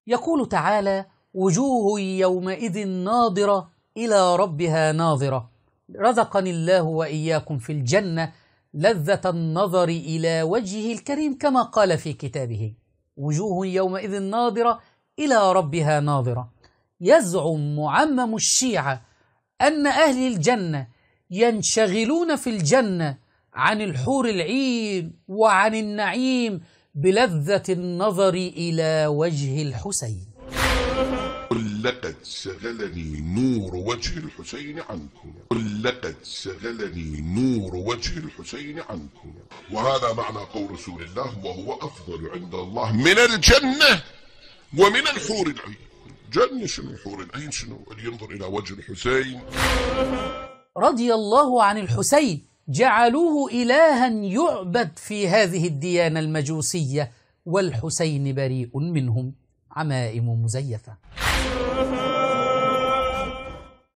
يقول تعالى: وجوه يومئذ ناظرة إلى ربها ناظرة. رزقني الله وإياكم في الجنة لذة النظر إلى وجهه الكريم، كما قال في كتابه: وجوه يومئذ ناظرة إلى ربها ناظرة. يزعم معمم الشيعة أن أهل الجنة ينشغلون في الجنة عن الحور العين وعن النعيم بلذة النظر إلى وجه الحسين. قل لقد شغلني نور وجه الحسين عنكم، قل لقد شغلني نور وجه الحسين عنكم. وهذا معنى قول رسول الله: وهو أفضل عند الله من الجنة ومن الحور العين. جنة شنو؟ الحور العين شنو؟ اللي ينظر إلى وجه الحسين. رضي الله عن الحسين، جعلوه إلها يعبد في هذه الديانة المجوسية، والحسين بريء منهم، عمائم مزيفة.